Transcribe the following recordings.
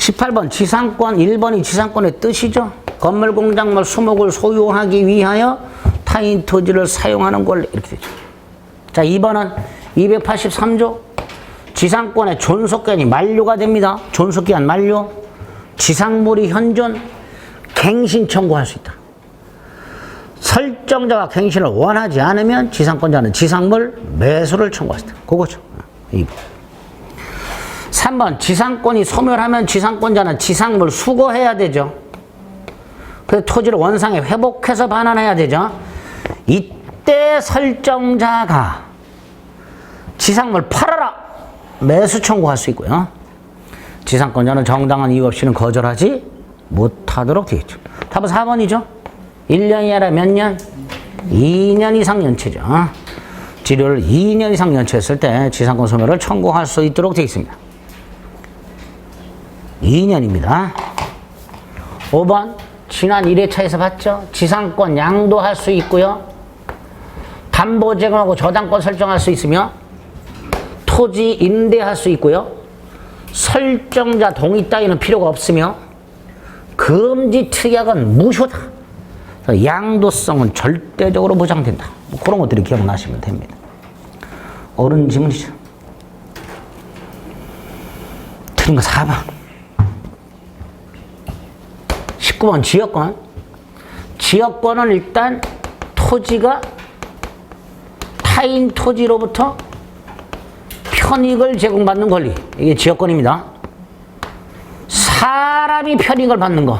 18번 지상권, 1번이 지상권의 뜻이죠. 건물, 공작물, 수목을 소유하기 위하여 타인 토지를 사용하는 권리 이렇게 되죠. 자, 2번은 283조 지상권의 존속기한이 만료가 됩니다. 존속기한 만료. 지상물이 현존, 갱신 청구할 수 있다. 설정자가 갱신을 원하지 않으면 지상권자는 지상물 매수를 청구할 수 있다. 그거죠. 2번. 3번 지상권이 소멸하면 지상권자는 지상물 수거해야 되죠. 그래서 토지를 원상에 회복해서 반환해야 되죠. 이때 설정자가 지상물 팔아라 매수 청구할 수 있고요. 지상권자는 정당한 이유 없이는 거절하지 못하도록 되어 있죠. 답은 4번이죠. 1년이 아니라 몇 년? 2년 이상 연체죠. 지료를 2년 이상 연체했을 때 지상권 소멸을 청구할 수 있도록 되어 있습니다. 2년입니다. 5번 지난 1회차에서 봤죠? 지상권 양도할 수 있고요. 담보 제공하고 저당권 설정할 수 있으며 토지 임대할 수 있고요. 설정자 동의 따위는 필요가 없으며 금지 특약은 무효다. 양도성은 절대적으로 보장된다. 뭐 그런 것들이 기억나시면 됩니다. 옳은 지문이죠. 틀린 거 4번. 19번 지역권. 지역권은 일단 토지가 타인 토지로부터 편익을 제공받는 권리. 이게 지역권입니다. 사람이 편익을 받는 거.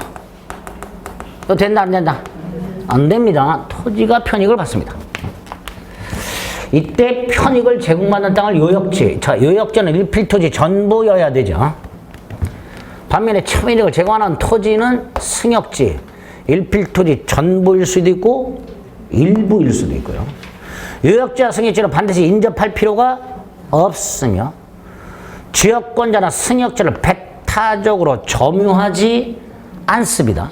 이거 된다 안 된다? 안 됩니다. 토지가 편익을 받습니다. 이때 편익을 제공받는 땅을 요역지. 자, 요역지는 일필토지 전부여야 되죠. 반면에 편익을 제공하는 토지는 승역지. 일필토지 전부일 수도 있고 일부일 수도 있고요. 요역지와 승역지는 반드시 인접할 필요가 없으며 지역권자나 승역지를 배타적으로 점유하지 않습니다.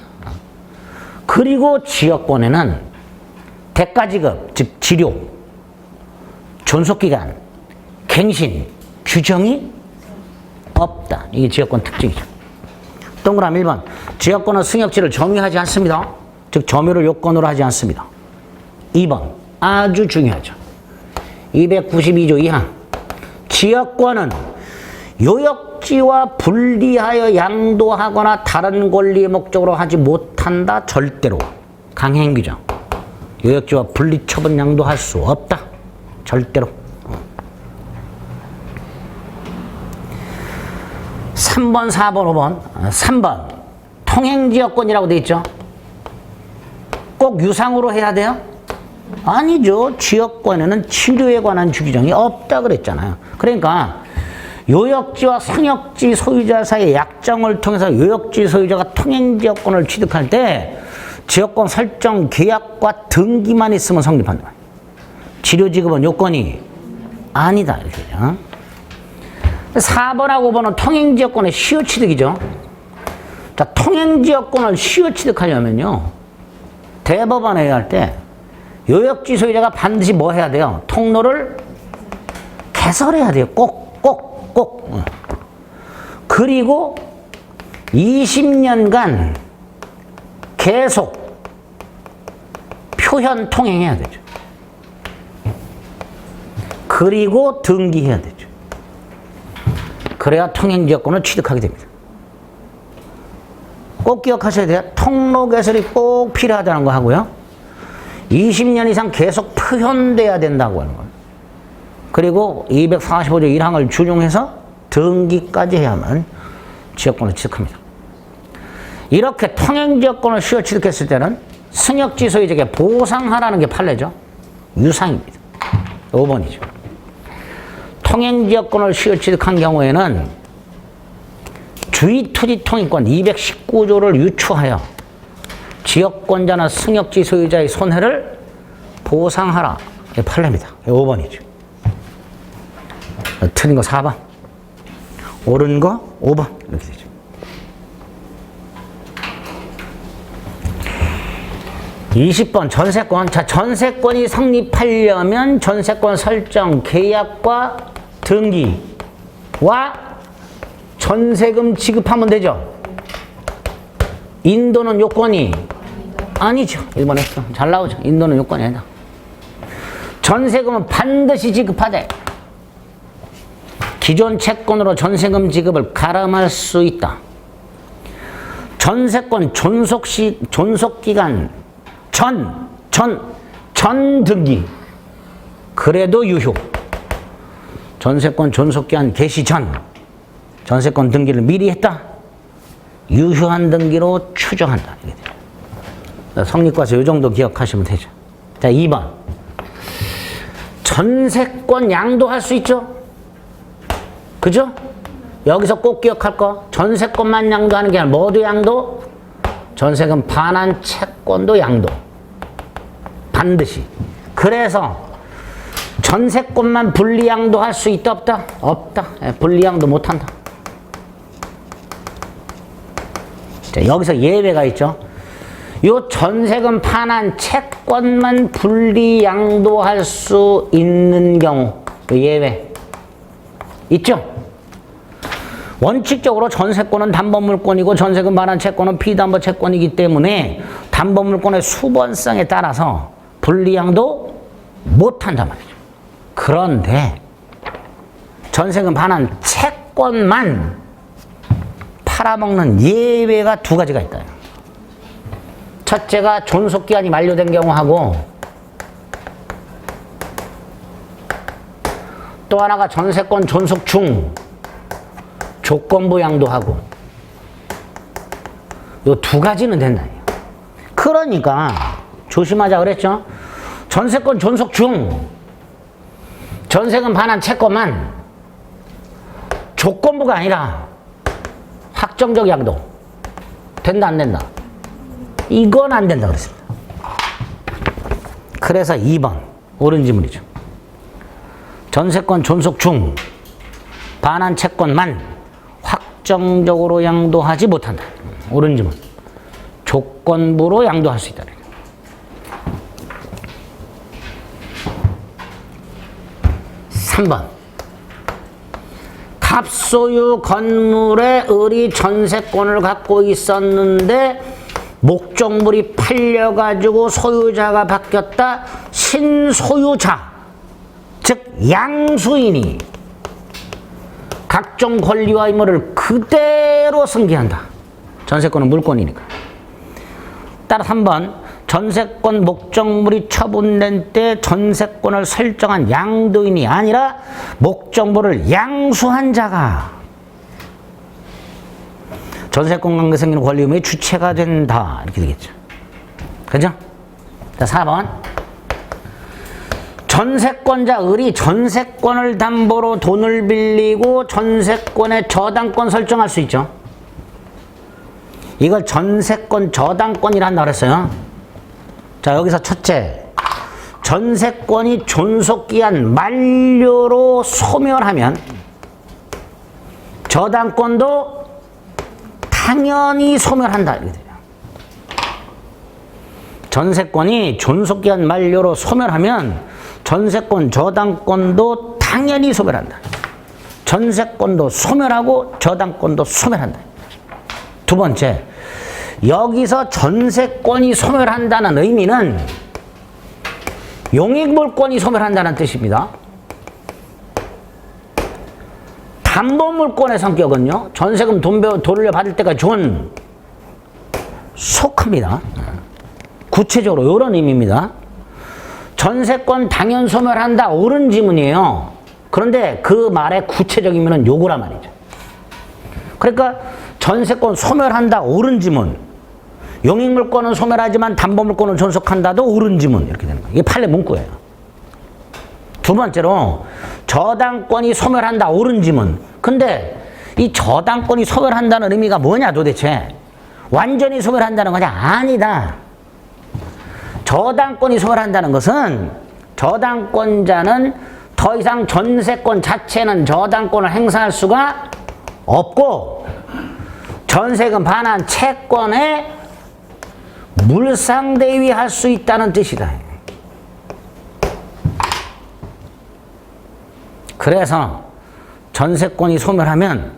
그리고 지역권에는 대가지급, 즉 지료, 존속기간, 갱신, 규정이 없다. 이게 지역권 특징이죠. 동그라미 1번 지역권은 승역지를 점유하지 않습니다. 즉 점유를 요건으로 하지 않습니다. 2번 아주 중요하죠. 292조 2항 지역권은 요역지와 분리하여 양도하거나 다른 권리의 목적으로 하지 못한다. 절대로. 강행규정. 요역지와 분리 처분 양도할 수 없다. 절대로. 3번, 4번, 5번. 3번. 통행지역권이라고 되어 있죠. 꼭 유상으로 해야 돼요? 아니죠. 지역권에는 치료에 관한 주규정이 없다 그랬잖아요. 그러니까 요역지와 승역지 소유자 사이의 약정을 통해서 요역지 소유자가 통행지역권을 취득할 때 지역권 설정 계약과 등기만 있으면 성립한다. 치료지급은 요건이 아니다. 이렇게죠. 4번하고 5번은 통행지역권의 시효 취득이죠. 자, 통행지역권을 시효 취득하려면요. 대법원에 할 때 요역지 소유자가 반드시 뭐 해야 돼요? 통로를 개설해야 돼요. 꼭. 그리고 20년간 계속 표현 통행해야 되죠. 그리고 등기해야 되죠. 그래야 통행지역권을 취득하게 됩니다. 꼭 기억하셔야 돼요. 통로 개설이 꼭 필요하다는 거 하고요. 20년 이상 계속 표현돼야 된다고 하는 거예요. 그리고 245조 1항을 준용해서 등기까지 해야만 지역권을 취득합니다. 이렇게 통행지역권을 시효 취득했을 때는 승역지 소유자에게 보상하라는 게 판례죠. 유상입니다. 5번이죠. 통행지역권을 시효 취득한 경우에는 주의투지통행권 219조를 유추하여 지역권자나 승역지 소유자의 손해를 보상하라. 이게 판례입니다. 5번이죠. 틀린 거 4번. 옳은 거 5번. 이렇게 되죠. (20번) 전세권. 자, 전세권이 성립하려면 전세권 설정 계약과 등기와 전세금 지급하면 되죠. 인도는 요건이 아니죠. 1번 했어. 잘 나오죠. 인도는 요건이 아니다. 전세금은 반드시 지급하되 기존 채권으로 전세금 지급을 가름할 수 있다. 전세권 존속기간 전 등기 그래도 유효. 전세권 존속기한 개시 전 전세권 등기를 미리 했다. 유효한 등기로 추정한다. 성립과서 이 정도 기억하시면 되죠. 자, 2번. 전세권 양도할 수 있죠? 그죠? 여기서 꼭 기억할 거. 전세권만 양도하는 게 아니라 뭐도 양도? 전세금 반환 채권도 양도. 반드시. 그래서 전세권만 분리양도할 수 있다 없다? 없다. 분리양도 못한다. 자, 여기서 예외가 있죠. 요 전세금 반환 채권만 분리양도할 수 있는 경우 그 예외 있죠. 원칙적으로 전세권은 담보물권이고 전세금 반환 채권은 피담보 채권이기 때문에 담보물권의 수번성에 따라서 분리양도 못한단 말이죠. 그런데 전세금 반환 채권만 팔아먹는 예외가 두 가지가 있다. 첫째가 존속기한이 만료된 경우하고 또 하나가 전세권 존속 중 조건부 양도하고 요 두 가지는 된다. 그러니까 조심하자 그랬죠. 전세권 존속 중 전세금 반환 채권만 조건부가 아니라 확정적 양도 된다 안 된다? 이건 안 된다 그랬습니다. 그래서 2번 옳은 지문이죠. 전세권 존속 중 반환 채권만 확정적으로 양도하지 못한다. 옳은 지문. 조건부로 양도할 수 있다. 3번. 갑소유 건물에 을이 전세권을 갖고 있었는데 목적물이 팔려가지고 소유자가 바뀌었다. 신소유자, 즉 양수인이 각종 권리와 의무를 그대로 승계한다. 전세권은 물권이니까. 따라 3번. 전세권 목적물이 처분된 때 전세권을 설정한 양도인이 아니라 목적물을 양수한 자가 전세권 관계 생기는 권리 의무의 주체가 된다. 이렇게 되겠죠. 그죠? 자, 4번. 전세권자 을이 전세권을 담보로 돈을 빌리고 전세권의 저당권 설정할 수 있죠. 이걸 전세권 저당권이라 한다고 그랬어요. 자, 여기서 첫째. 전세권이 존속기한 만료로 소멸하면 저당권도 당연히 소멸한다. 이렇게 돼요. 전세권이 존속기한 만료로 소멸하면 전세권 저당권도 당연히 소멸한다. 전세권도 소멸하고 저당권도 소멸한다. 두 번째, 여기서 전세권이 소멸한다는 의미는 용익물권이 소멸한다는 뜻입니다. 담보물권의 성격은요, 전세금 돈을 받을 때가 준 속합니다. 구체적으로 이런 의미입니다. 전세권 당연 소멸한다, 옳은 지문이에요. 그런데 그 말의 구체적인 의미는 요거란 말이죠. 그러니까 전세권 소멸한다, 옳은 지문. 용익물권은 소멸하지만 담보물권은 존속한다도 옳은 지문. 이렇게 되는 거예요. 이게 판례 문구예요. 두 번째로 저당권이 소멸한다, 옳은 지문. 근데 이 저당권이 소멸한다는 의미가 뭐냐 도대체? 완전히 소멸한다는 거냐? 아니다. 저당권이 소멸한다는 것은 저당권자는 더 이상 전세권 자체는 저당권을 행사할 수가 없고 전세금 반환 채권에 물상대위할 수 있다는 뜻이다. 그래서 전세권이 소멸하면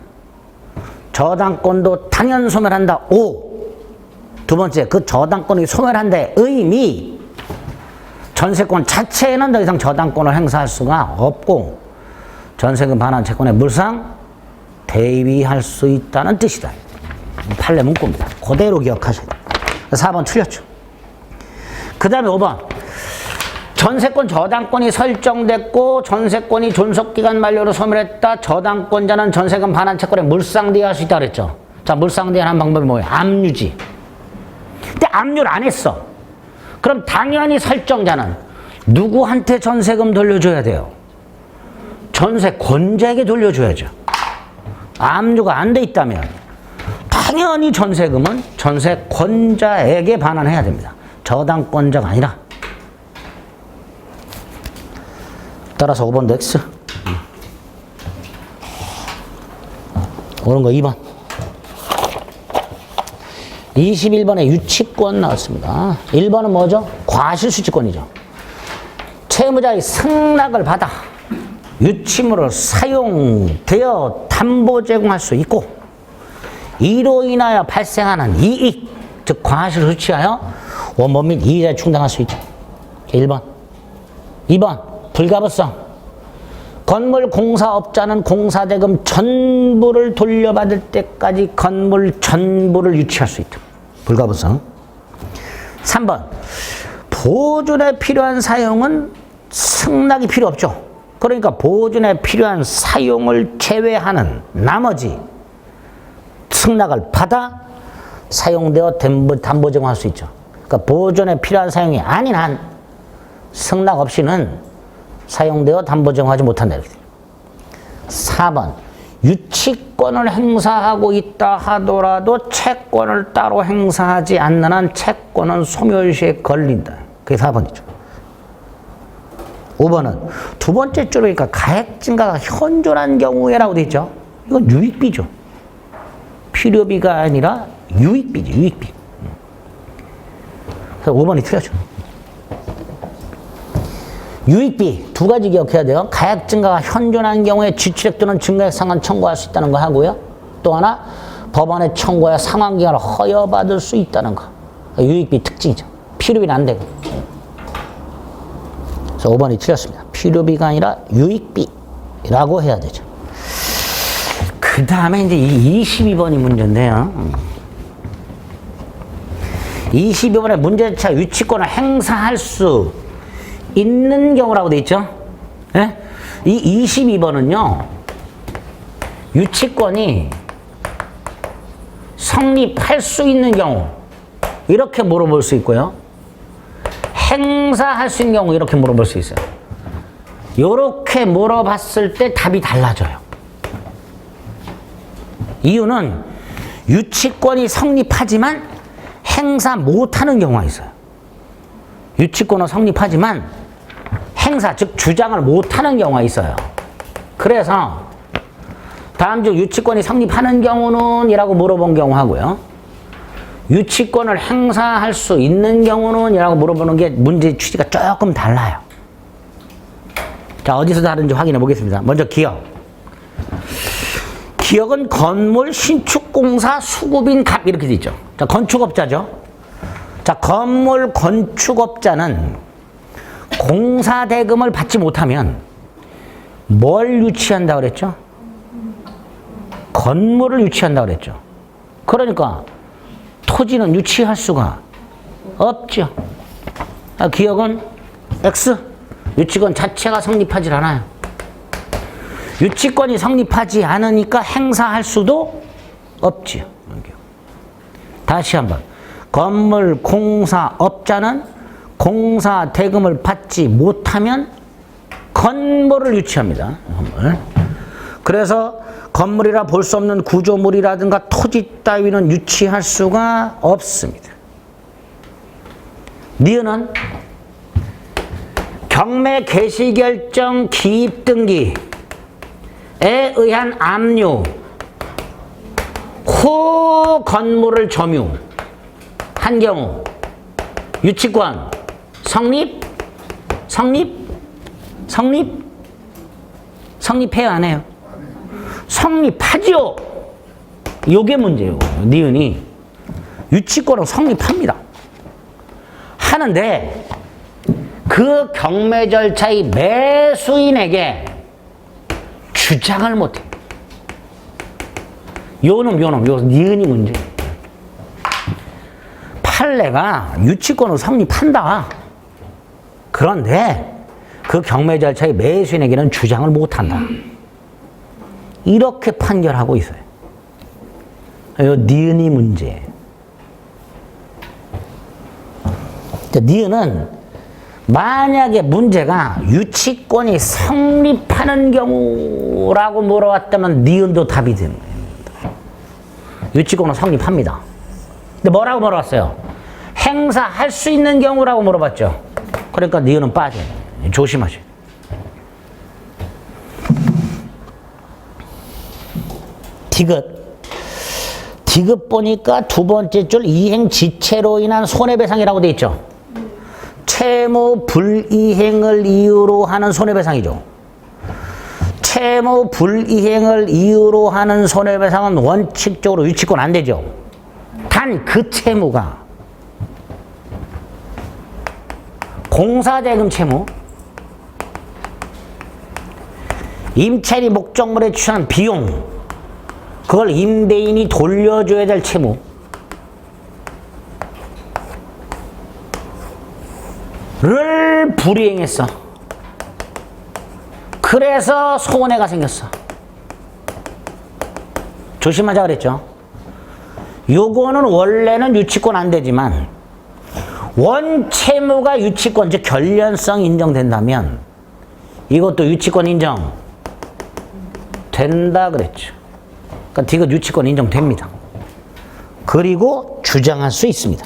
저당권도 당연 소멸한다. O. 두 번째, 그 저당권이 소멸한다의 의미. 전세권 자체에는 더 이상 저당권을 행사할 수가 없고 전세금 반환 채권의 물상 대위할 수 있다는 뜻이다. 판례 문구입니다. 그대로 기억하셔야 돼요. 4번 틀렸죠. 그 다음에 5번. 전세권 저당권이 설정됐고 전세권이 존속기간 만료로 소멸했다. 저당권자는 전세금 반환 채권에 물상대위할 수 있다고 그랬죠. 자, 물상대위하는 방법이 뭐예요? 압류지. 근데 압류를 안 했어. 그럼 당연히 설정자는 누구한테 전세금 돌려줘야 돼요? 전세권자에게 돌려줘야죠. 압류가 안 돼 있다면 당연히 전세금은 전세권자에게 반환해야 됩니다. 저당권자가 아니라. 따라서 5번도 X. 옳은 거 2번. 21번에 유치권 나왔습니다. 1번은 뭐죠? 과실수취권이죠. 채무자의 승낙을 받아 유치물을 사용되어 담보 제공할 수 있고 이로 인하여 발생하는 이익, 즉 과실을 수취하여 원본 및 이자에 충당할 수 있죠. 1번. 2번 불가부성. 건물 공사업자는 공사대금 전부를 돌려받을 때까지 건물 전부를 유치할 수 있다. 불가부성. 3번 보존에 필요한 사용은 승낙이 필요 없죠. 그러니까 보존에 필요한 사용을 제외하는 나머지 승낙을 받아 사용되어 담보 제공할 수 있죠. 그러니까 보존에 필요한 사용이 아닌 한 승낙 없이는 사용되어 담보 제공하지 못한다. 4번 유치권을 행사하고 있다 하더라도 채권을 따로 행사하지 않는 한 채권은 소멸시에 걸린다. 그게 4번이죠. 5번은 두 번째 줄이니까 가액 증가가 현존한 경우에라고 돼 있죠. 이건 유익비죠. 필요비가 아니라 유익비지, 유익비. 그래서 5번이 틀려져. 유익비 두 가지 기억해야 돼요. 가액 증가가 현존한 경우에 지출액 또는 증가액 상환 청구할 수 있다는 거 하고요. 또 하나 법원의 청구하여 상환기간을 허여받을 수 있다는 거. 유익비 특징이죠. 필요비는 안 되고. 그래서 5번이 틀렸습니다. 필요비가 아니라 유익비라고 해야 되죠. 그 다음에 이제 22번이 문제인데요. 22번에 문제자 유치권을 행사할 수 있는 경우라고 돼 있죠. 네? 이 22번은요. 유치권이 성립할 수 있는 경우 이렇게 물어볼 수 있고요. 행사할 수 있는 경우 이렇게 물어볼 수 있어요. 이렇게 물어봤을 때 답이 달라져요. 이유는 유치권이 성립하지만 행사 못하는 경우가 있어요. 유치권은 성립하지만 행사, 즉 주장을 못하는 경우가 있어요. 그래서 다음 중 유치권이 성립하는 경우는 이라고 물어본 경우 하고요. 유치권을 행사할 수 있는 경우는 이라고 물어보는 게 문제 취지가 조금 달라요. 자, 어디서 다른지 확인해 보겠습니다. 먼저 기억. 기억은 건물 신축공사 수급인 갑 이렇게 돼 있죠. 자, 건축업자죠. 자, 건물 건축업자는 공사 대금을 받지 못하면 뭘 유치한다고 그랬죠? 건물을 유치한다고 그랬죠. 그러니까 토지는 유치할 수가 없죠. 기억은 X. 유치권 자체가 성립하지 않아요. 유치권이 성립하지 않으니까 행사할 수도 없지요. 다시 한번. 건물 공사업자는 공사 대금을 받지 못하면 건물을 유치합니다. 건물. 그래서 건물이라 볼 수 없는 구조물이라든가 토지 따위는 유치할 수가 없습니다. 니은은 경매 개시결정 기입 등기에 의한 압류 후 건물을 점유한 경우 유치권 성립해야 안 해요? 성립하죠. 요게 문제예요. 니은이 유치권은 성립합니다. 하는데 그 경매 절차의 매수인에게 주장을 못해. 요 니은이 문제. 판례가 유치권을 성립한다. 그런데 그 경매 절차의 매수인에게는 주장을 못한다. 이렇게 판결하고 있어요. 요 니은이 문제. 니은은 만약에 문제가 유치권이 성립하는 경우라고 물어왔다면 니은도 답이 되는 거예요. 유치권은 성립합니다. 근데 뭐라고 물어봤어요? 행사할 수 있는 경우라고 물어봤죠. 그러니까 니은은 빠져요. 조심하세요. 디귿 보니까 두 번째 줄 이행 지체로 인한 손해배상이라고 돼 있죠. 채무 불이행을 이유로 하는 손해배상이죠. 채무 불이행을 이유로 하는 손해배상은 원칙적으로 유치권 안 되죠. 단 그 채무가 공사대금 채무, 임차인이 목적물에 취한 비용, 그걸 임대인이 돌려줘야 될 채무, 를 불이행했어. 그래서 손해가 생겼어. 조심하자 그랬죠. 요거는 원래는 유치권 안 되지만 원채무가 유치권, 즉 결련성 인정된다면 이것도 유치권 인정 된다 그랬죠. 그러니까 디귿 유치권 인정됩니다. 그리고 주장할 수 있습니다.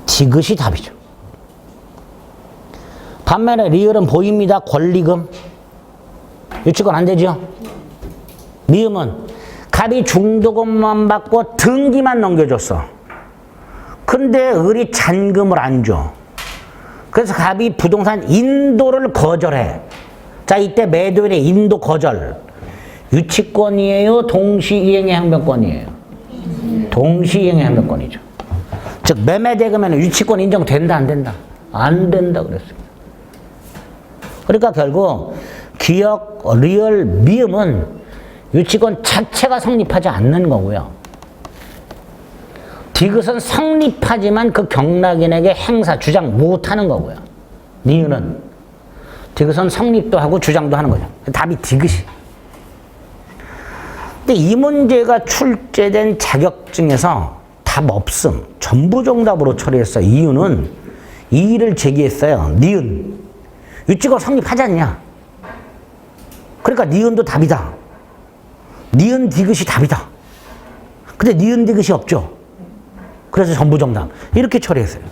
디귿이 답이죠. 반면에 리을은 보입니다. 권리금. 유치권 안 되죠. 미음은 갑이 중도금만 받고 등기만 넘겨줬어. 근데 을이 잔금을 안 줘. 그래서 갑이 부동산 인도를 거절해. 자, 이때 매도인의 인도 거절. 유치권이에요? 동시이행의 항변권이에요? 동시이행의 항변권이죠. 즉 매매대금에는 유치권 인정된다 안 된다? 안 된다 그랬습니다. 그러니까 결국 기역, 리을, 미음은 유치권 자체가 성립하지 않는 거고요. 디귿은 성립하지만 그 경락인에게 행사, 주장 못하는 거고요. 니은은 디귿은 성립도 하고 주장도 하는 거죠. 답이 디귿이. 근데 이 문제가 출제된 자격증에서 답 없음, 전부 정답으로 처리했어요. 이유는 이의를 제기했어요. 니은. 유치권 성립하지 않냐? 그러니까 니은도 답이다. 니은 디귿이 답이다. 근데 니은 디귿이 없죠. 그래서 전부 정답. 이렇게 처리했어요.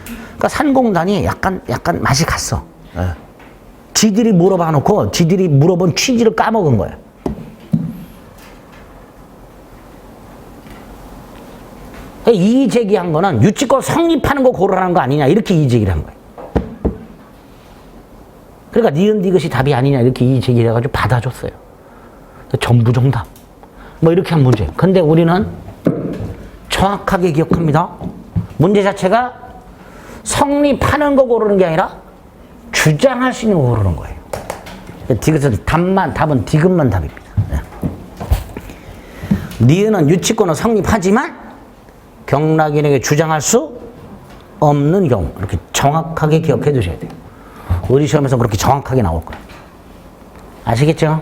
그러니까 산공단이 약간 맛이 갔어. 네. 지들이 물어봐 놓고 지들이 물어본 취지를 까먹은 거야. 이의 제기한 거는 유치권 성립하는 거 고르라는 거 아니냐 이렇게 이의 제기를 한 거예요. 그러니까 니은 디귿이 답이 아니냐 이렇게 이의 제기를 해가지고 받아줬어요. 전부 정답. 뭐 이렇게 한 문제. 근데 우리는 정확하게 기억합니다. 문제 자체가 성립하는 거 고르는 게 아니라 주장할 수 있는 거 고르는 거예요. 디귿은 답은 디귿만 답입니다. 니은은 유치권은 성립하지만 경락인에게 주장할 수 없는 경우. 이렇게 정확하게 기억해 두셔야 돼요. 우리 시험에서 그렇게 정확하게 나올 거예요. 아시겠죠?